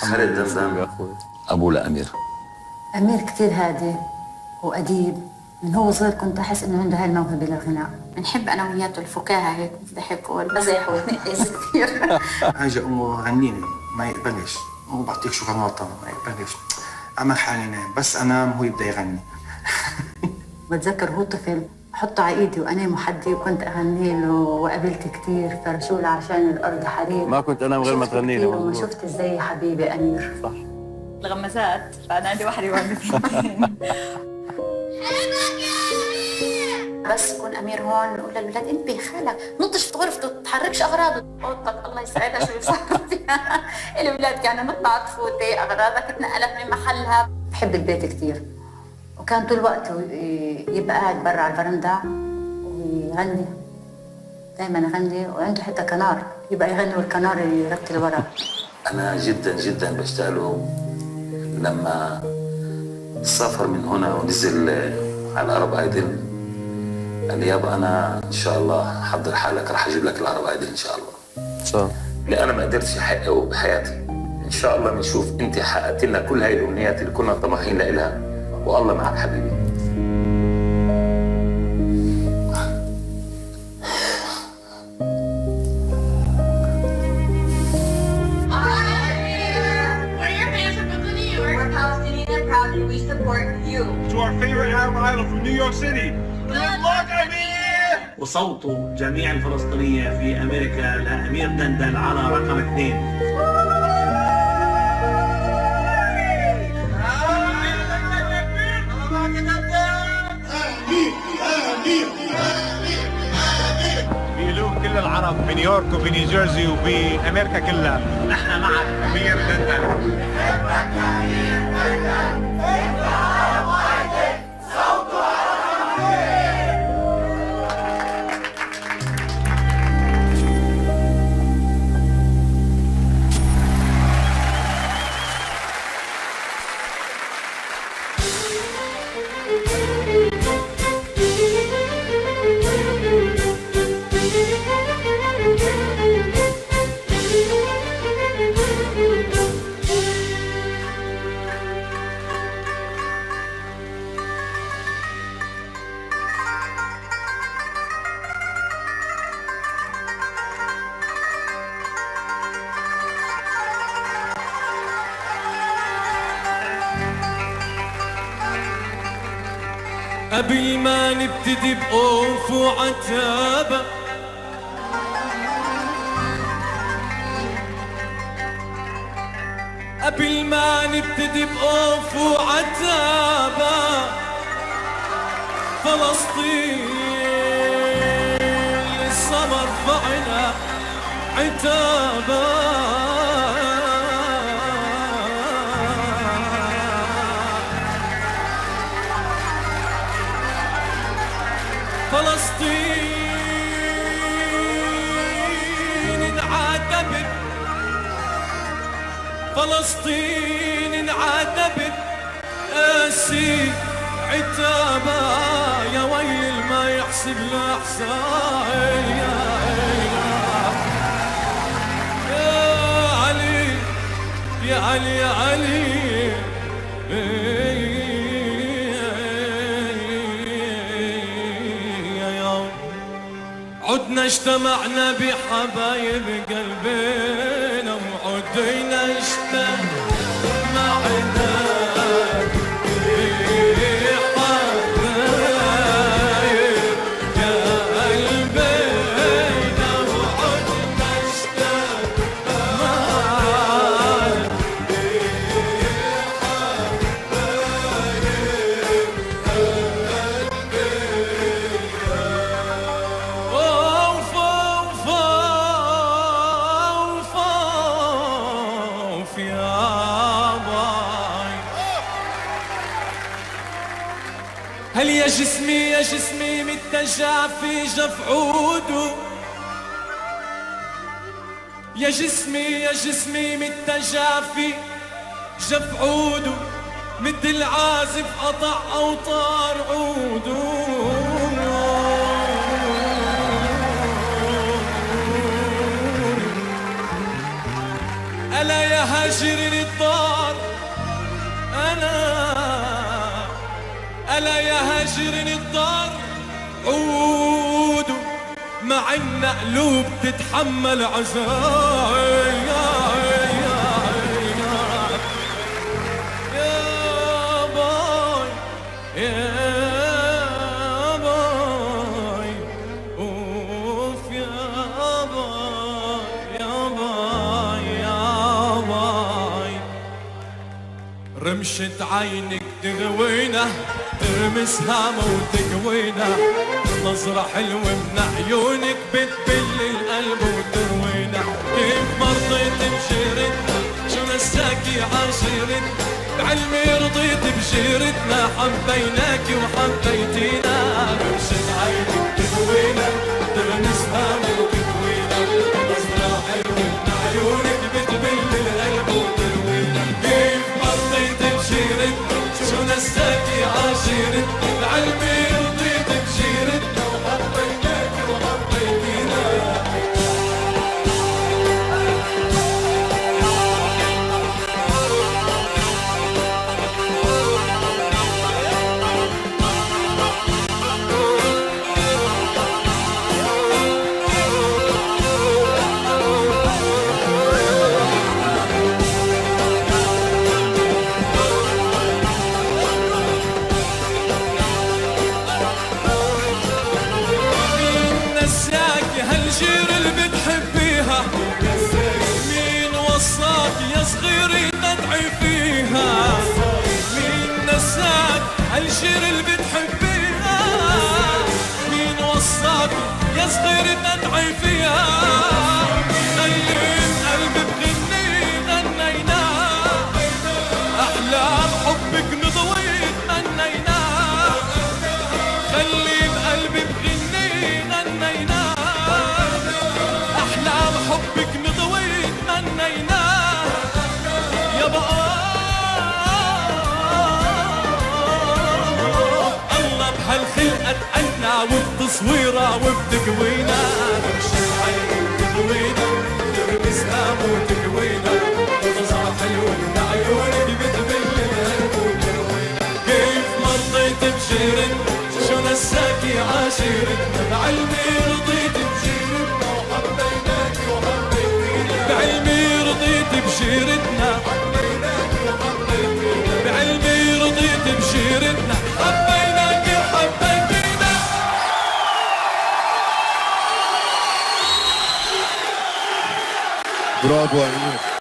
خالد دمدم ابوه لامير. أمير كتير هادي وأديب. من هو صغير كنت أحس إنه عنده هاي الموهبة للغناء. بنحب أنا وياته الفكاهة هيك، بنضحك والمزح والنقاش كثير. اجى امه غنيني ما يقبلش، هو بعطيك شوكولاته ما يقبلش، عمل حالي نام، بس انام هو يبدا يغني. بتذكر هو طفل أحطه على إيدي وأنام وحدي وكنت أغني له وقابلت كتير فرشول عشان الأرض حريق. ما كنت أنام غير ما تغني لي. وما شفت إزاي حبيبي أمير. صح. الغمازات فأنا عندي واحدة وواحدة. بس يكون أمير هون نقول للولاد انتبه خالك نطش في غرفته تتحركش أغراضه. أوضتك الله يسعدها شو يصير فيها. الولاد كانوا نطلع تفوتي أغراضك اتنقلت من محلها. بحب البيت كتير وكان طول الوقت يبقى قاعد برا على البرندة ويغني دايما يغني وعنده حتى كنار يبقى يغني والكنار يرتل ورا. انا جدا جدا بشتاق له لما سافر من هنا ونزل على العرب ايدل قال لي يابا انا ان شاء الله حضر حالك راح اجيب لك العرب ايدل ان شاء الله. ان شاء الله. اللي انا ما قدرتش احققه بحياتي ان شاء الله بنشوف انت حققت لنا كل هاي الامنيات اللي كنا طموحين لها والله معك حبيبي. We support you. To our favorite Arab idol from New York City. Good luck, Amir! وصوت جميع الفلسطينية في أمريكا لأمير دندن على رقم 2. بيقولوا كل العرب بنيويورك وبنيوجيرسي وبأمريكا كلها نحن معك أمير دندن. قبل ما نبتدي بأوف وعتابة قبل ما نبتدي بأوف وعتابة فلسطين لسه مرفعنا عتابة فلسطين انعاتبت فلسطين انعاتبت قاسي عتابة يا ويل ما يحسب الأحسان يا علي يا علي يا علي عدنا اجتمعنا بحبايب قلبنا وعدنا اجتمعنا هل يا جسمي متجع في جف عوده يا جسمي متجع في جف عوده مثل عازف قطع أوتار عوده ألا يا هاجرين الدار ألا يا هاجرين الدار عودوا مع إن قلوب تتحمل عذاب رمشة عينك تغوينا ترمسها وتقوينا نظرة حلوة من عيونك بتبل القلب وتروينا كيف مرضيت بجيرتنا شو نساكي عاشرتنا بعلمي رضيت بجيرتنا حبيناكي وحبيتينا رمشة عينك تغوينا ترمسها وتقوينا نظرة حلوة من عيونك بتبل القلب وتروينا كيف شو نساكي عاشرتنا بعلمي رضيت بجيرتنا وحبيناكي وحبيتينا مين وصاك يا صغيري تدعي فيها مين نساك هالجير اللي بتحبيها مين وصاك يا صغيري تدعي فيها خلي قلبي بغني غنينا أحلام حبك نضوي غنينا خلي بقلبي بغني غنينا أحلام حبك نضوي تمنينا يا بقى الله بهالخلقة تقلنا وبتصويرها وبتقوينا رمشة عينك تضوينا ترمسها وتقوينا نظرة حلوة من عيونك بتبل القلب وتروينا كيف مرضيت بجيرتنا شو نساكي عاشرتنا بعلمي رضيت بجيرتنا وحبيناكي وحبيتينا بعلمي رضيت بجيرتنا بعلمي رضيت بجيرتنا حبيناكي وحبيتينا برافو أمير